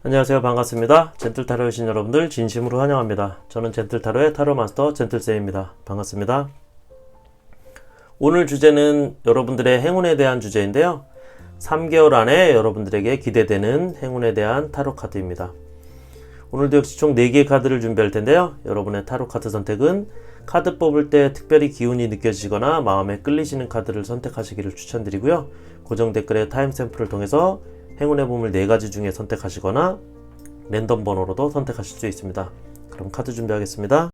안녕하세요. 반갑습니다. 젠틀타로의 신 여러분들 진심으로 환영합니다. 저는 젠틀타로의 타로마스터 젠틀쌤입니다. 반갑습니다. 오늘 주제는 여러분들의 행운에 대한 주제인데요. 3개월 안에 여러분들에게 기대되는 행운에 대한 타로 카드입니다. 오늘도 역시 총 4개의 카드를 준비할 텐데요. 여러분의 타로 카드 선택은 카드 뽑을 때 특별히 기운이 느껴지거나 마음에 끌리시는 카드를 선택하시기를 추천드리고요. 고정 댓글의 타임 샘플을 통해서 행운의 보물 4가지 중에 선택하시거나 랜덤 번호로도 선택하실 수 있습니다. 그럼 카드 준비하겠습니다.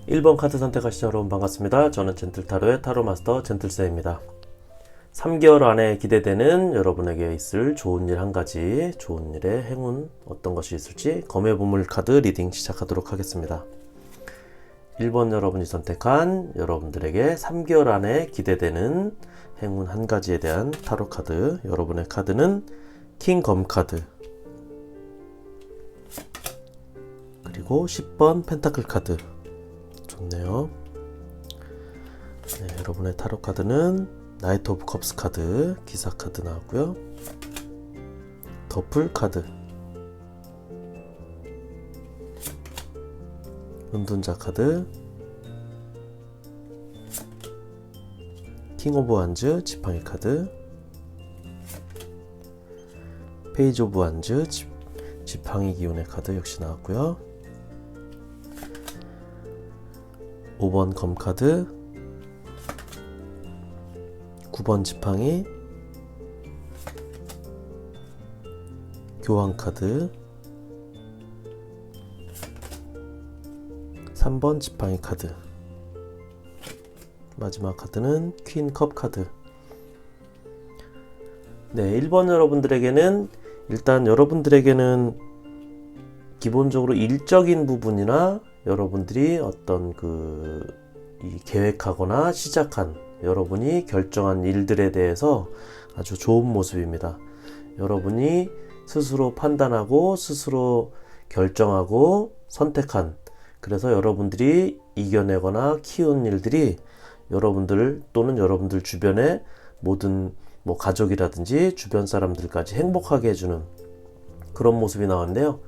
1번 카드 선택하신 여러분 반갑습니다. 저는 젠틀타로의 타로마스터 젠틀쌤입니다. 3개월 안에 기대되는 여러분에게 있을 좋은 일 한 가지, 좋은 일의 행운 어떤 것이 있을지 검의 보물 카드 리딩 시작하도록 하겠습니다. 1번 여러분이 선택한 여러분들에게 3개월 안에 기대되는 행운 한 가지에 대한 타로 카드, 여러분의 카드는 킹 검 카드, 그리고 10번 펜타클 카드. 좋네요. 네, 여러분의 타로 카드는 나이트 오브 컵스 카드, 기사 카드 나왔고요. 더풀 카드, 은둔자 카드, 킹 오브 완즈, 지팡이 카드, 페이지 오브 완즈, 지팡이 기운의 카드 역시 나왔고요. 5번 검 카드, 9번 지팡이, 교황 카드, 3번 지팡이 카드, 마지막 카드는 퀸 컵 카드. 네, 1번 여러분들에게는 일단 여러분들에게는 기본적으로 일적인 부분이나 여러분들이 어떤 이 계획하거나 시작한 여러분이 결정한 일들에 대해서 아주 좋은 모습입니다. 여러분이 스스로 판단하고 스스로 결정하고 선택한, 그래서 여러분들이 이겨내거나 키운 일들이 여러분들 또는 여러분들 주변의 모든 가족이라든지 주변 사람들까지 행복하게 해주는 그런 모습이 나왔는데요.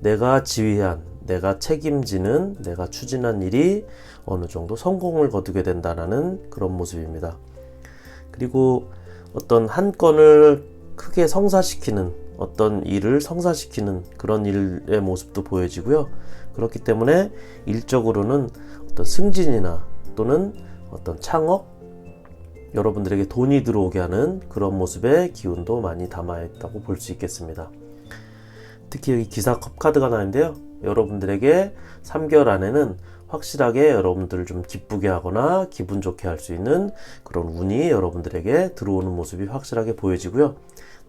내가 지휘한, 내가 책임지는, 내가 추진한 일이 어느 정도 성공을 거두게 된다는 그런 모습입니다. 그리고 어떤 한 건을 크게 성사시키는, 어떤 일을 성사시키는 그런 일의 모습도 보여지고요. 그렇기 때문에 일적으로는 어떤 승진이나 또는 어떤 창업, 여러분들에게 돈이 들어오게 하는 그런 모습의 기운도 많이 담아있다고 볼 수 있겠습니다. 특히 여기 기사 컵 카드가 나는데요. 여러분들에게 3개월 안에는 확실하게 여러분들을 좀 기쁘게 하거나 기분 좋게 할 수 있는 그런 운이 여러분들에게 들어오는 모습이 확실하게 보여지고요.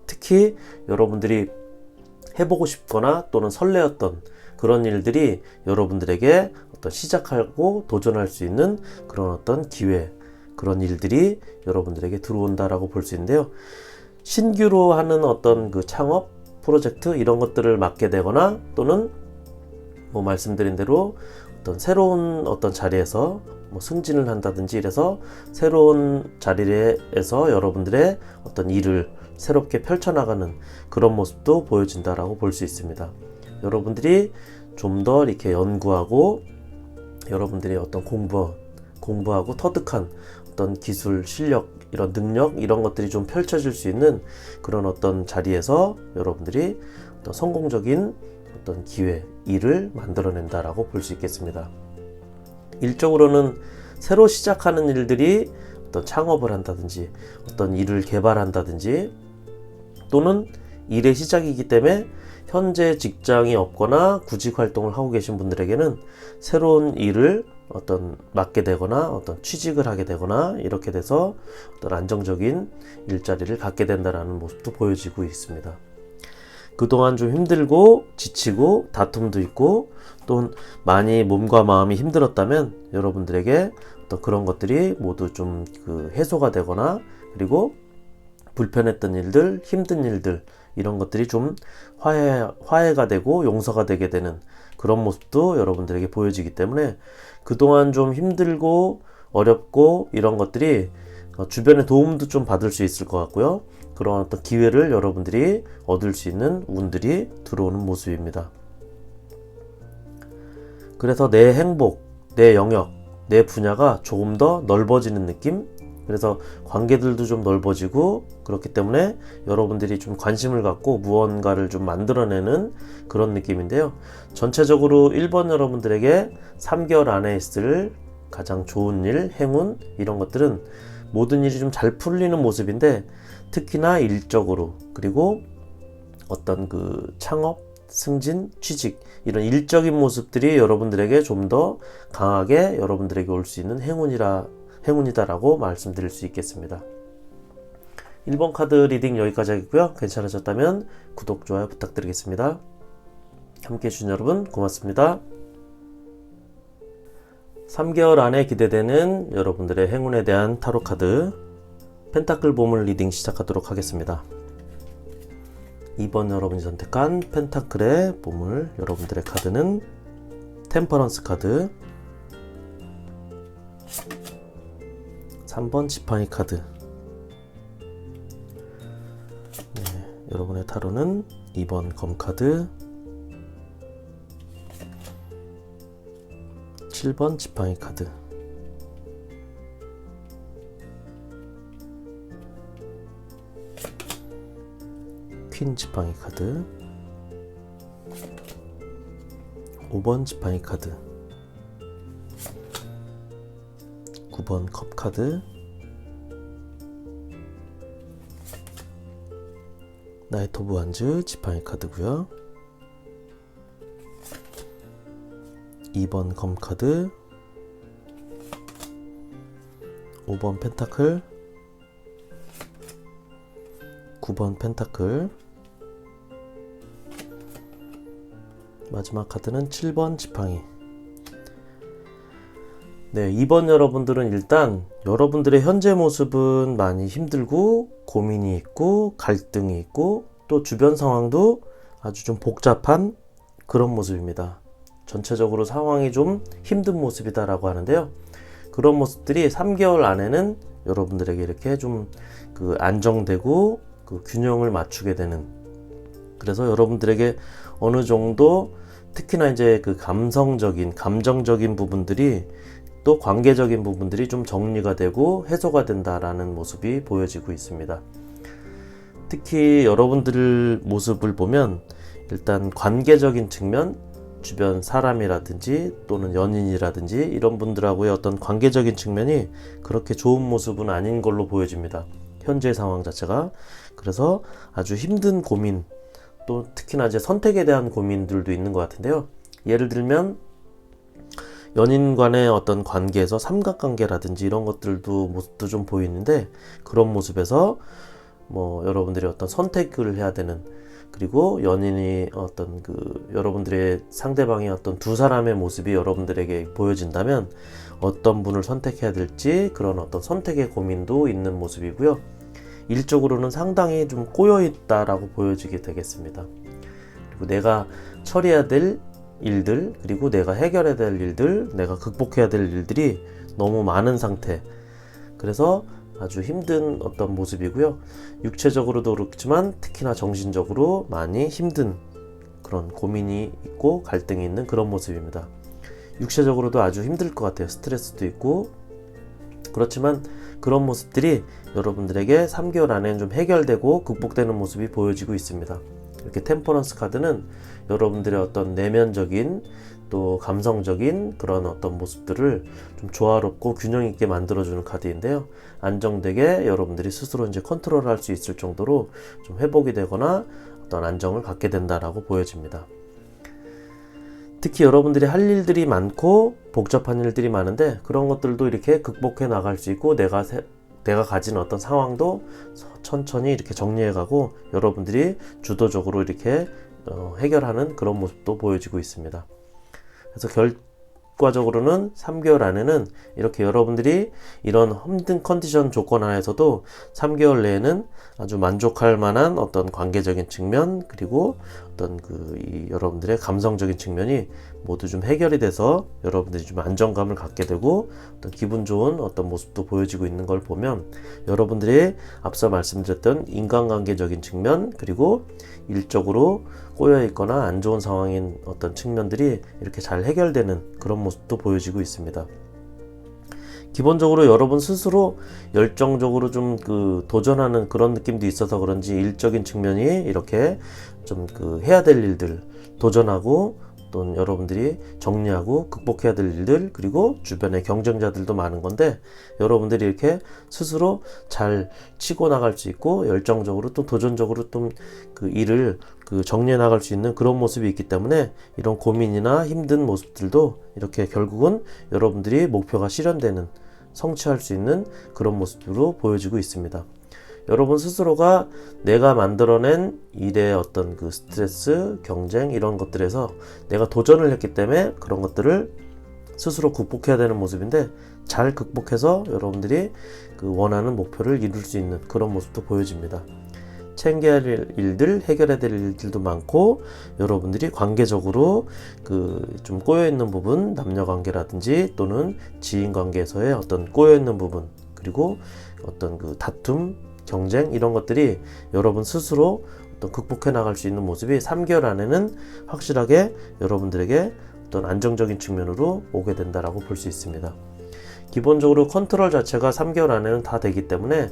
특히 여러분들이 해보고 싶거나 또는 설레었던 그런 일들이 여러분들에게 어떤 시작하고 도전할 수 있는 그런 어떤 기회, 그런 일들이 여러분들에게 들어온다라고 볼 수 있는데요. 신규로 하는 어떤 그 창업 프로젝트 이런 것들을 맡게 되거나 또는 말씀드린 대로 어떤 새로운 어떤 자리에서 승진을 한다든지 이래서 새로운 자리에서 여러분들의 어떤 일을 새롭게 펼쳐나가는 그런 모습도 보여진다라고 볼 수 있습니다. 여러분들이 좀 더 이렇게 연구하고 여러분들이 어떤 공부하고 터득한 어떤 기술, 실력, 이런 능력, 이런 것들이 좀 펼쳐질 수 있는 그런 어떤 자리에서 여러분들이 어떤 성공적인 어떤 기회, 일을 만들어낸다라고 볼 수 있겠습니다. 일적으로는 새로 시작하는 일들이 어떤 창업을 한다든지 어떤 일을 개발한다든지 또는 일의 시작이기 때문에 현재 직장이 없거나 구직 활동을 하고 계신 분들에게는 새로운 일을 어떤 맡게 되거나 어떤 취직을 하게 되거나 이렇게 돼서 어떤 안정적인 일자리를 갖게 된다는 모습도 보여지고 있습니다. 그동안 좀 힘들고 지치고 다툼도 있고 또 많이 몸과 마음이 힘들었다면 여러분들에게 어떤 그런 것들이 모두 좀 해소가 되거나 그리고 불편했던 일들, 힘든 일들 이런 것들이 좀 화해가 되고 용서가 되게 되는 그런 모습도 여러분들에게 보여지기 때문에 그동안 좀 힘들고 어렵고 이런 것들이 주변의 도움도 좀 받을 수 있을 것 같고요. 그런 어떤 기회를 여러분들이 얻을 수 있는 운들이 들어오는 모습입니다. 그래서 내 행복, 내 영역, 내 분야가 조금 더 넓어지는 느낌? 그래서 관계들도 좀 넓어지고 그렇기 때문에 여러분들이 좀 관심을 갖고 무언가를 좀 만들어내는 그런 느낌인데요. 전체적으로 1번 여러분들에게 3개월 안에 있을 가장 좋은 일, 행운 이런 것들은 모든 일이 좀 잘 풀리는 모습인데 특히나 일적으로 그리고 어떤 창업 승진, 취직 이런 일적인 모습들이 여러분들에게 좀 더 강하게 여러분들에게 올 수 있는 행운이다라고 말씀드릴 수 있겠습니다. 1번 카드 리딩 여기까지 하겠고요. 괜찮으셨다면 구독, 좋아요 부탁드리겠습니다. 함께 해주신 여러분 고맙습니다. 3개월 안에 기대되는 여러분들의 행운에 대한 타로 카드 펜타클 보물 리딩 시작하도록 하겠습니다. 2번 여러분이 선택한 펜타클의 보물, 여러분들의 카드는 템퍼런스 카드, 3번 지팡이 카드. 여러분의 타로는 2번 검 카드, 7번 지팡이 카드, 퀸 지팡이 카드, 5번 지팡이 카드, 9번 컵 카드, 나이트 오브 완즈 지팡이 카드고요. 2번 검 카드, 5번 펜타클, 9번 펜타클, 마지막 카드는 7번 지팡이. 네, 2번 여러분들은 일단 여러분들의 현재 모습은 많이 힘들고 고민이 있고 갈등이 있고 또 주변 상황도 아주 좀 복잡한 그런 모습입니다. 전체적으로 상황이 좀 힘든 모습이다 라고 하는데요. 그런 모습들이 3개월 안에는 여러분들에게 이렇게 좀 안정되고 균형을 맞추게 되는, 그래서 여러분들에게 어느 정도 특히나 이제 감정적인 부분들이 또 관계적인 부분들이 좀 정리가 되고 해소가 된다라는 모습이 보여지고 있습니다. 특히 여러분들 모습을 보면 일단 관계적인 측면, 주변 사람이라든지 또는 연인이라든지 이런 분들하고의 어떤 관계적인 측면이 그렇게 좋은 모습은 아닌 걸로 보여집니다. 현재 상황 자체가. 그래서 아주 힘든 고민, 또 특히나 이제 선택에 대한 고민들도 있는 것 같은데요. 예를 들면 연인 간의 어떤 관계에서 삼각관계라든지 이런 것들도 모습도 좀 보이는데, 그런 모습에서 여러분들이 어떤 선택을 해야 되는, 그리고 연인이 어떤 여러분들의 상대방의 어떤 두 사람의 모습이 여러분들에게 보여진다면 어떤 분을 선택해야 될지 그런 어떤 선택의 고민도 있는 모습이고요. 일적으로는 상당히 좀 꼬여 있다라고 보여지게 되겠습니다. 그리고 내가 처리해야 될 일들, 그리고 내가 해결해야 될 일들, 내가 극복해야 될 일들이 너무 많은 상태. 그래서 아주 힘든 어떤 모습이고요. 육체적으로도 그렇지만 특히나 정신적으로 많이 힘든 그런 고민이 있고 갈등이 있는 그런 모습입니다. 육체적으로도 아주 힘들 것 같아요. 스트레스도 있고. 그렇지만 그런 모습들이 여러분들에게 3개월 안에는 좀 해결되고 극복되는 모습이 보여지고 있습니다. 이렇게 템퍼런스 카드는 여러분들의 어떤 내면적인 또 감성적인 그런 어떤 모습들을 좀 조화롭고 균형 있게 만들어주는 카드인데요. 안정되게 여러분들이 스스로 이제 컨트롤할 수 있을 정도로 좀 회복이 되거나 어떤 안정을 갖게 된다라고 보여집니다. 특히 여러분들이 할 일들이 많고 복잡한 일들이 많은데 그런 것들도 이렇게 극복해 나갈 수 있고, 내가 가진 어떤 상황도 천천히 이렇게 정리해가고 여러분들이 주도적으로 이렇게 해결하는 그런 모습도 보여지고 있습니다. 그래서 결과적으로는 3개월 안에는 이렇게 여러분들이 이런 힘든 컨디션 조건 하에서도 3개월 내에는 아주 만족할 만한 어떤 관계적인 측면, 그리고 어떤 여러분들의 감성적인 측면이 모두 좀 해결이 돼서 여러분들이 좀 안정감을 갖게 되고 어떤 기분 좋은 어떤 모습도 보여지고 있는 걸 보면, 여러분들이 앞서 말씀드렸던 인간관계적인 측면, 그리고 일적으로 꼬여 있거나 안 좋은 상황인 어떤 측면들이 이렇게 잘 해결되는 그런 모습도 보여지고 있습니다. 기본적으로 여러분 스스로 열정적으로 좀 도전하는 그런 느낌도 있어서 그런지 일적인 측면이 이렇게 좀 해야 될 일들 도전하고 또는 여러분들이 정리하고 극복해야 될 일들, 그리고 주변에 경쟁자들도 많은 건데, 여러분들이 이렇게 스스로 잘 치고 나갈 수 있고 열정적으로 또 도전적으로 또 그 일을 정리해 나갈 수 있는 그런 모습이 있기 때문에, 이런 고민이나 힘든 모습들도 이렇게 결국은 여러분들이 목표가 실현되는, 성취할 수 있는 그런 모습으로 보여지고 있습니다. 여러분 스스로가 내가 만들어낸 일의 어떤 그 스트레스, 경쟁 이런 것들에서 내가 도전을 했기 때문에 그런 것들을 스스로 극복해야 되는 모습인데, 잘 극복해서 여러분들이 그 원하는 목표를 이룰 수 있는 그런 모습도 보여집니다. 챙겨야 할 일들, 해결해야 될 일들도 많고, 여러분들이 관계적으로 좀 꼬여있는 부분, 남녀관계라든지 또는 지인관계에서의 어떤 꼬여있는 부분, 그리고 어떤 그 다툼, 경쟁 이런 것들이 여러분 스스로 어떤 극복해 나갈 수 있는 모습이 3개월 안에는 확실하게 여러분들에게 어떤 안정적인 측면으로 오게 된다라고 볼 수 있습니다. 기본적으로 컨트롤 자체가 3개월 안에는 다 되기 때문에,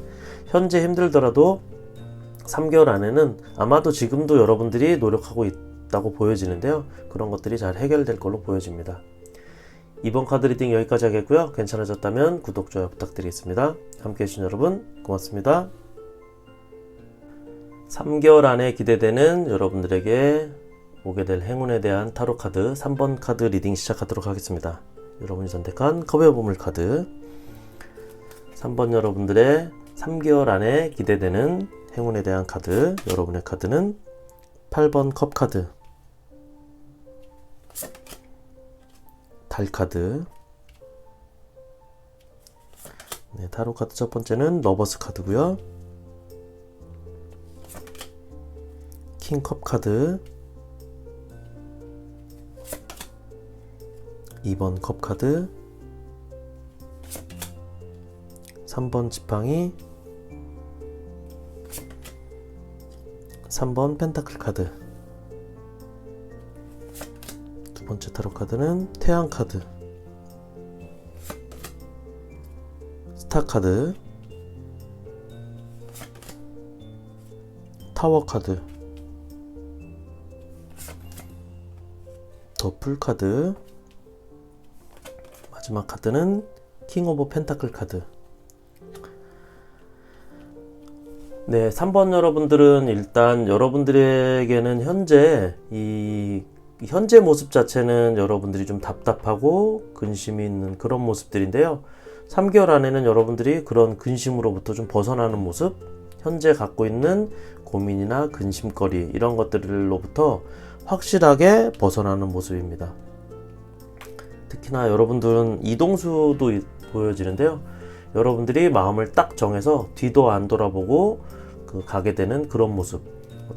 현재 힘들더라도 3개월 안에는 아마도 지금도 여러분들이 노력하고 있다고 보여지는데요. 그런 것들이 잘 해결될 걸로 보여집니다. 이번 카드 리딩 여기까지 하겠고요. 괜찮아졌다면 구독, 좋아요 부탁드리겠습니다. 함께 해주신 여러분 고맙습니다. 3개월 안에 기대되는 여러분들에게 오게 될 행운에 대한 타로 카드 3번 카드 리딩 시작하도록 하겠습니다. 여러분이 선택한 컵의 보물 카드 3번, 여러분들의 3개월 안에 기대되는 행운에 대한 카드, 여러분의 카드는 8번 컵 카드, 달 카드. 네, 타로 카드 첫 번째는 러버스 카드고요. 킹 컵 카드, 2번 컵 카드, 3번 지팡이, 3번 펜타클 카드. 두 번째 타로 카드는 태양 카드, 스타 카드, 타워 카드, 더풀 카드, 마지막 카드는 킹 오브 펜타클 카드. 네, 3번 여러분들은 일단 여러분들에게는 현재 모습 자체는 여러분들이 좀 답답하고 근심이 있는 그런 모습들인데요. 3개월 안에는 여러분들이 그런 근심으로부터 좀 벗어나는 모습, 현재 갖고 있는 고민이나 근심거리 이런 것들로부터 확실하게 벗어나는 모습입니다. 특히나 여러분들은 이동수도 보여지는데요. 여러분들이 마음을 딱 정해서 뒤도 안 돌아보고 가게 되는 그런 모습,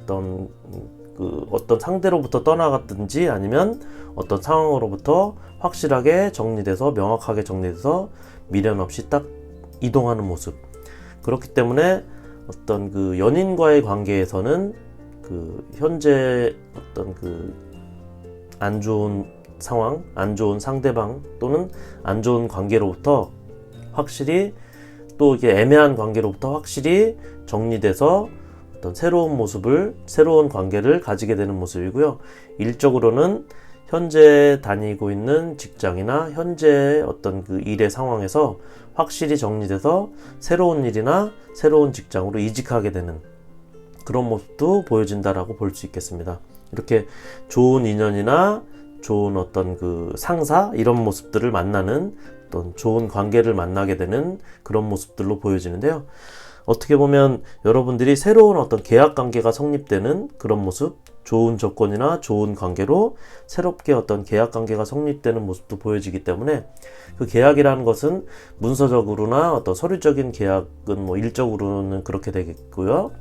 어떤 상대로부터 떠나갔든지 아니면 어떤 상황으로부터 확실하게 정리돼서, 명확하게 정리돼서 미련 없이 딱 이동하는 모습. 그렇기 때문에 어떤 그 연인과의 관계에서는 현재 어떤 안 좋은 상황, 안 좋은 상대방 또는 안 좋은 관계로부터 확실히, 또 이게 애매한 관계로부터 확실히 정리돼서 어떤 새로운 모습을, 새로운 관계를 가지게 되는 모습이고요. 일적으로는 현재 다니고 있는 직장이나 현재 어떤 그 일의 상황에서 확실히 정리돼서 새로운 일이나 새로운 직장으로 이직하게 되는 그런 모습도 보여진다라고 볼 수 있겠습니다. 이렇게 좋은 인연이나 좋은 어떤 그 상사 이런 모습들을 만나는, 어떤 좋은 관계를 만나게 되는 그런 모습들로 보여지는데요. 어떻게 보면 여러분들이 새로운 어떤 계약 관계가 성립되는 그런 모습, 좋은 조건이나 좋은 관계로 새롭게 어떤 계약 관계가 성립되는 모습도 보여지기 때문에, 그 계약이라는 것은 문서적으로나 어떤 서류적인 계약은 일적으로는 그렇게 되겠고요.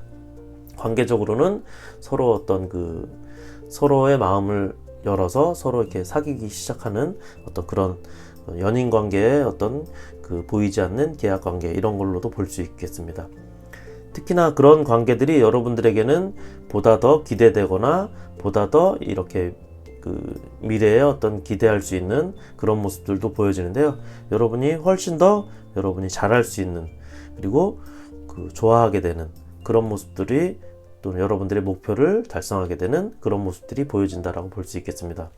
관계적으로는 서로 어떤 서로의 마음을 열어서 서로 이렇게 사귀기 시작하는 어떤 그런 연인 관계의 어떤 보이지 않는 계약 관계, 이런 걸로도 볼 수 있겠습니다. 특히나 그런 관계들이 여러분들에게는 보다 더 기대되거나 보다 더 이렇게 미래에 어떤 기대할 수 있는 그런 모습들도 보여지는데요. 여러분이 훨씬 더 여러분이 잘할 수 있는, 그리고 좋아하게 되는 그런 모습들이, 또 여러분들의 목표를 달성하게 되는 그런 모습들이 보여진다라고 볼 수 있겠습니다.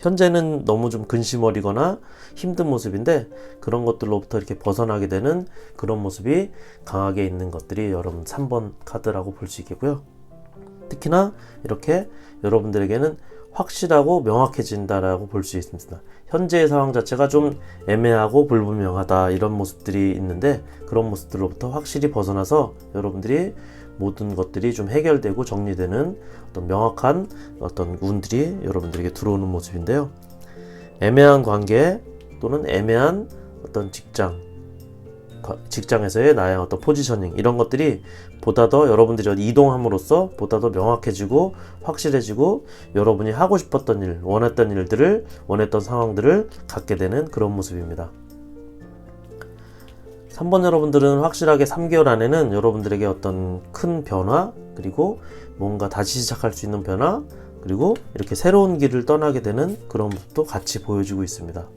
현재는 너무 좀 근심어리거나 힘든 모습인데 그런 것들로부터 이렇게 벗어나게 되는 그런 모습이 강하게 있는 것들이 여러분 3번 카드라고 볼 수 있겠고요. 특히나 이렇게 여러분들에게는 확실하고 명확해진다라고 볼 수 있습니다. 현재의 상황 자체가 좀 애매하고 불분명하다 이런 모습들이 있는데 그런 모습들로부터 확실히 벗어나서 여러분들이 모든 것들이 좀 해결되고 정리되는 어떤 명확한 어떤 운들이 여러분들에게 들어오는 모습인데요. 애매한 관계 또는 애매한 어떤 직장에서의 나의 어떤 포지셔닝 이런 것들이 보다 더 여러분들이 이동함으로써 보다 더 명확해지고 확실해지고 여러분이 하고 싶었던 일, 원했던 일들을 원했던 상황들을 갖게 되는 그런 모습입니다. 3번 여러분들은 확실하게 3개월 안에는 여러분들에게 어떤 큰 변화 그리고 뭔가 다시 시작할 수 있는 변화 그리고 이렇게 새로운 길을 떠나게 되는 그런 모습도 같이 보여지고 있습니다.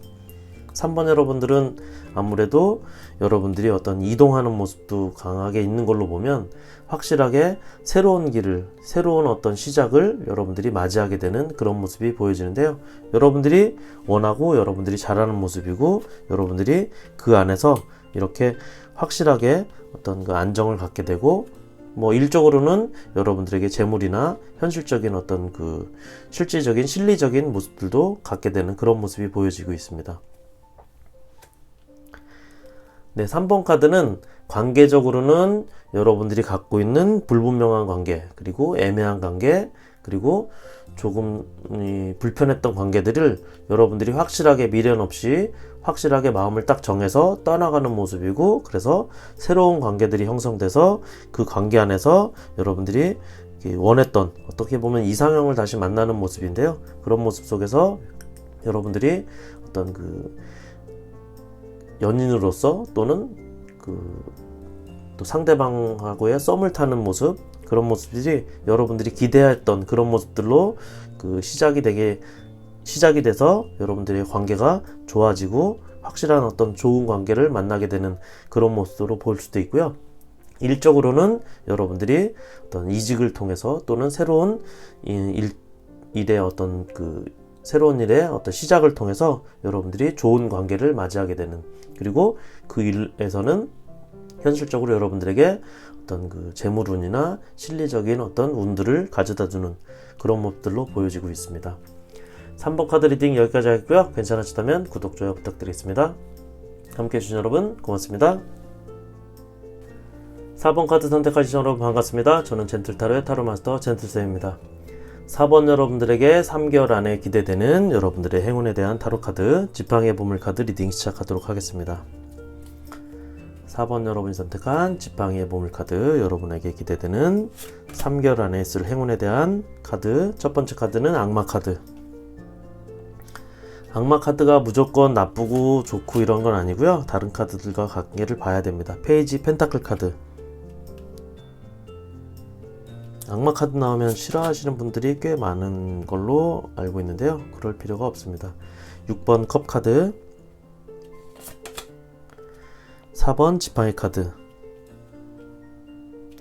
3번 여러분들은 아무래도 여러분들이 어떤 이동하는 모습도 강하게 있는 걸로 보면 확실하게 새로운 길을, 새로운 어떤 시작을 여러분들이 맞이하게 되는 그런 모습이 보여지는데요. 여러분들이 원하고 여러분들이 잘하는 모습이고 여러분들이 그 안에서 이렇게 확실하게 어떤 그 안정을 갖게 되고 일적으로는 여러분들에게 재물이나 현실적인 어떤 그 실질적인 실리적인 모습들도 갖게 되는 그런 모습이 보여지고 있습니다. 네, 3번 카드는 관계적으로는 여러분들이 갖고 있는 불분명한 관계, 그리고 애매한 관계, 그리고 조금 불편했던 관계들을 여러분들이 확실하게 미련 없이 확실하게 마음을 딱 정해서 떠나가는 모습이고 그래서 새로운 관계들이 형성돼서 그 관계 안에서 여러분들이 원했던 어떻게 보면 이상형을 다시 만나는 모습인데요. 그런 모습 속에서 여러분들이 어떤 그 연인으로서 또는 또 상대방하고의 썸을 타는 모습 그런 모습들이 여러분들이 기대했던 그런 모습들로 시작이 돼서 여러분들의 관계가 좋아지고 확실한 어떤 좋은 관계를 만나게 되는 그런 모습으로 볼 수도 있고요. 일적으로는 여러분들이 어떤 이직을 통해서 또는 새로운 일의 어떤 새로운 일의 어떤 시작을 통해서 여러분들이 좋은 관계를 맞이하게 되는 그리고 그 일에서는 현실적으로 여러분들에게 어떤 재물운이나 실리적인 어떤 운들을 가져다 주는 그런 모습들로 보여지고 있습니다. 3번 카드 리딩 여기까지 하겠고요. 괜찮으시다면 구독, 좋아요 부탁드리겠습니다. 함께 해주신 여러분 고맙습니다. 4번 카드 선택하신 여러분 반갑습니다. 저는 젠틀타로의 타로마스터 젠틀쌤입니다. 4번 여러분들에게 3개월 안에 기대되는 여러분들의 행운에 대한 타로카드 지팡이의 보물카드 리딩 시작하도록 하겠습니다. 4번 여러분이 선택한 지팡이의 보물카드 여러분에게 기대되는 3개월 안에 있을 행운에 대한 카드 첫 번째 카드는 악마카드. 악마카드가 무조건 나쁘고 좋고 이런 건 아니고요. 다른 카드들과 관계를 봐야 됩니다. 페이지 펜타클 카드. 악마 카드 나오면 싫어하시는 분들이 꽤 많은 걸로 알고 있는데요. 그럴 필요가 없습니다. 6번 컵 카드, 4번 지팡이 카드.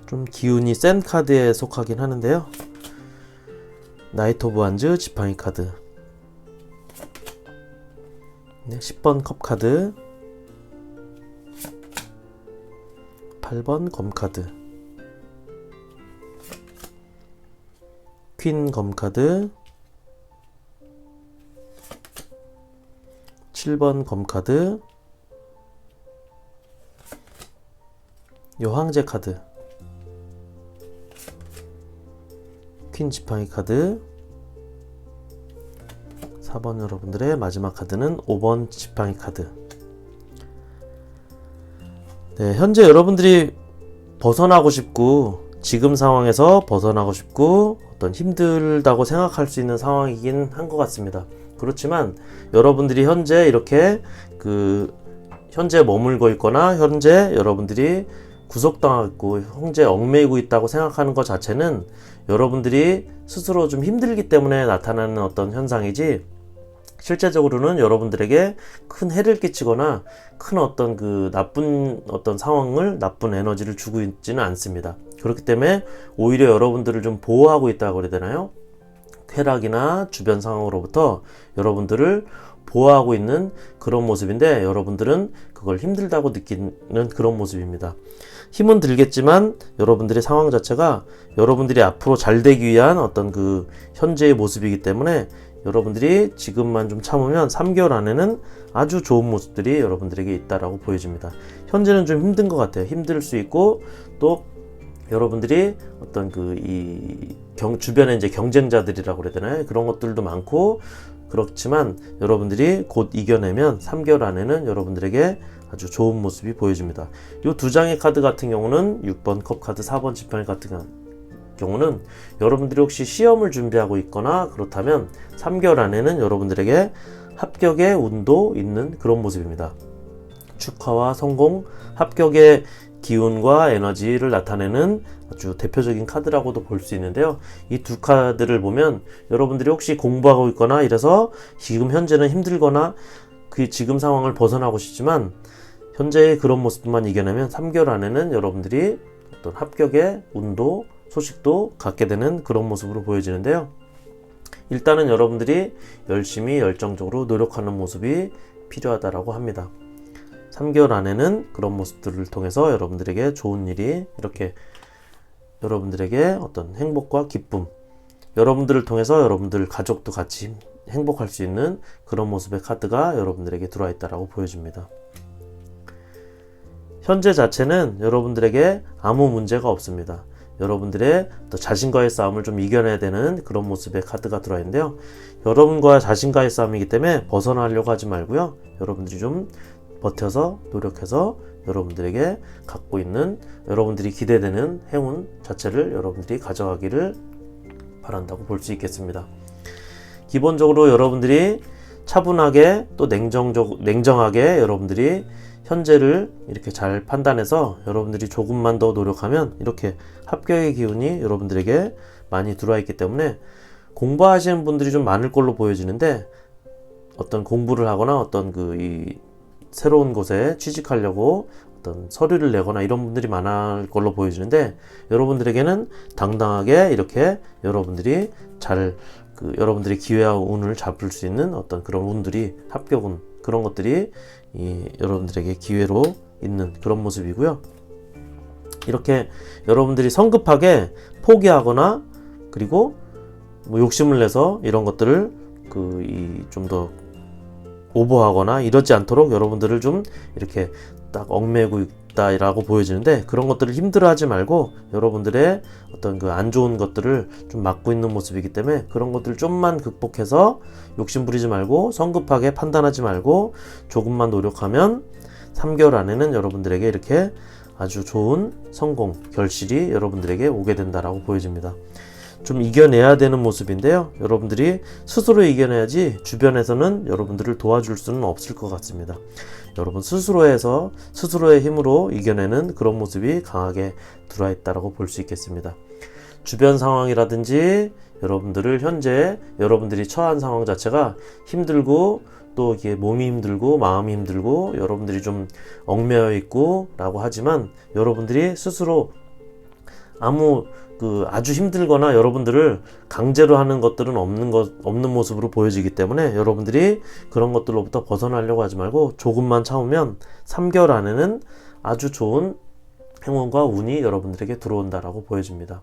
좀 기운이 센 카드에 속하긴 하는데요. 나이트 오브 완즈 지팡이 카드. 네, 10번 컵 카드, 8번 검 카드. 퀸 검카드 7번 검카드 여황제 카드 퀸 지팡이 카드 4번 여러분들의 마지막 카드는 5번 지팡이 카드. 네, 현재 여러분들이 벗어나고 싶고 지금 상황에서 벗어나고 싶고 어떤 힘들다고 생각할 수 있는 상황이긴 한 것 같습니다. 그렇지만 여러분들이 현재 이렇게 현재 머물고 있거나 현재 여러분들이 구속당하고 있고 현재 얽매이고 있다고 생각하는 것 자체는 여러분들이 스스로 좀 힘들기 때문에 나타나는 어떤 현상이지 실제적으로는 여러분들에게 큰 해를 끼치거나 큰 어떤 나쁜 어떤 상황을 나쁜 에너지를 주고 있지는 않습니다. 그렇기 때문에 오히려 여러분들을 좀 보호하고 있다고 그래야 되나요? 쾌락이나 주변 상황으로부터 여러분들을 보호하고 있는 그런 모습인데, 여러분들은 그걸 힘들다고 느끼는 그런 모습입니다. 힘은 들겠지만 여러분들의 상황 자체가 여러분들이 앞으로 잘 되기 위한 어떤 그 현재의 모습이기 때문에, 여러분들이 지금만 좀 참으면 3개월 안에는 아주 좋은 모습들이 여러분들에게 있다라고 보여집니다. 현재는 좀 힘든 것 같아요. 힘들 수 있고, 또 여러분들이 어떤 주변에 이제 경쟁자들이라고 그래야 되나요? 그런 것들도 많고, 그렇지만 여러분들이 곧 이겨내면 3개월 안에는 여러분들에게 아주 좋은 모습이 보여집니다. 이 두 장의 카드 같은 경우는 6번 컵 카드, 4번 지팡이 같은 경우는 여러분들이 혹시 시험을 준비하고 있거나 그렇다면 3개월 안에는 여러분들에게 합격의 운도 있는 그런 모습입니다. 축하와 성공, 합격의 기운과 에너지를 나타내는 아주 대표적인 카드라고도 볼 수 있는데요. 이 두 카드를 보면 여러분들이 혹시 공부하고 있거나 이래서 지금 현재는 힘들거나 그 지금 상황을 벗어나고 싶지만 현재의 그런 모습만 이겨내면 3개월 안에는 여러분들이 어떤 합격의 운도, 소식도 갖게 되는 그런 모습으로 보여지는데요. 일단은 여러분들이 열심히 열정적으로 노력하는 모습이 필요하다라고 합니다. 3개월 안에는 그런 모습들을 통해서 여러분들에게 좋은 일이, 이렇게 여러분들에게 어떤 행복과 기쁨, 여러분들을 통해서 여러분들 가족도 같이 행복할 수 있는 그런 모습의 카드가 여러분들에게 들어와 있다라고 보여집니다. 현재 자체는 여러분들에게 아무 문제가 없습니다. 여러분들의 또 자신과의 싸움을 좀 이겨내야 되는 그런 모습의 카드가 들어와 있는데요. 여러분과 자신과의 싸움이기 때문에 벗어나려고 하지 말고요. 여러분들이 좀 버텨서 노력해서 여러분들에게 갖고 있는, 여러분들이 기대되는 행운 자체를 여러분들이 가져가기를 바란다고 볼 수 있겠습니다. 기본적으로 여러분들이 차분하게 또 냉정하게 여러분들이 현재를 이렇게 잘 판단해서 여러분들이 조금만 더 노력하면 이렇게 합격의 기운이 여러분들에게 많이 들어와 있기 때문에, 공부하시는 분들이 좀 많을 걸로 보여지는데, 어떤 공부를 하거나 어떤 새로운 곳에 취직하려고 어떤 서류를 내거나 이런 분들이 많을 걸로 보여지는데, 여러분들에게는 당당하게 이렇게 여러분들이 여러분들의 기회와 운을 잡을 수 있는 어떤 그런 운들이, 합격운, 그런 것들이 여러분들에게 기회로 있는 그런 모습이고요. 이렇게 여러분들이 성급하게 포기하거나 그리고 욕심을 내서 이런 것들을 좀 더 오버하거나 이러지 않도록 여러분들을 좀 이렇게 딱 얽매고 있다라고 보여지는데, 그런 것들을 힘들어하지 말고 여러분들의 어떤 안 좋은 것들을 좀 막고 있는 모습이기 때문에, 그런 것들을 좀만 극복해서 욕심 부리지 말고 성급하게 판단하지 말고 조금만 노력하면 3개월 안에는 여러분들에게 이렇게 아주 좋은 성공, 결실이 여러분들에게 오게 된다라고 보여집니다. 좀 이겨내야 되는 모습인데요. 여러분들이 스스로 이겨내야지 주변에서는 여러분들을 도와줄 수는 없을 것 같습니다. 여러분 스스로의 힘으로 이겨내는 그런 모습이 강하게 들어와 있다고 볼 수 있겠습니다. 주변 상황이라든지 여러분들을 현재 여러분들이 처한 상황 자체가 힘들고, 또 이게 몸이 힘들고 마음이 힘들고 여러분들이 좀 얽매여 있고 라고 하지만, 여러분들이 스스로 아주 힘들거나 여러분들을 강제로 하는 것들은 없는 모습으로 보여지기 때문에, 여러분들이 그런 것들로부터 벗어나려고 하지 말고 조금만 참으면 3개월 안에는 아주 좋은 행운과 운이 여러분들에게 들어온다라고 보여집니다.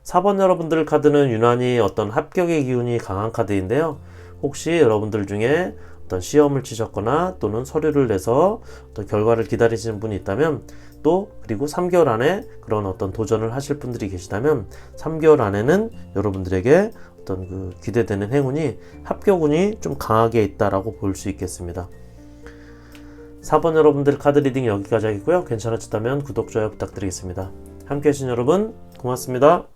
4번 여러분들 카드는 유난히 어떤 합격의 기운이 강한 카드인데요. 혹시 여러분들 중에 어떤 시험을 치셨거나 또는 서류를 내서 어떤 결과를 기다리시는 분이 있다면, 또 그리고 3개월 안에 그런 어떤 도전을 하실 분들이 계시다면 3개월 안에는 여러분들에게 어떤 기대되는 행운이, 합격운이 좀 강하게 있다라고 볼 수 있겠습니다. 4번 여러분들 카드 리딩 여기까지 하겠고요. 괜찮으셨다면 구독, 좋아요 부탁드리겠습니다. 함께 해주신 여러분 고맙습니다.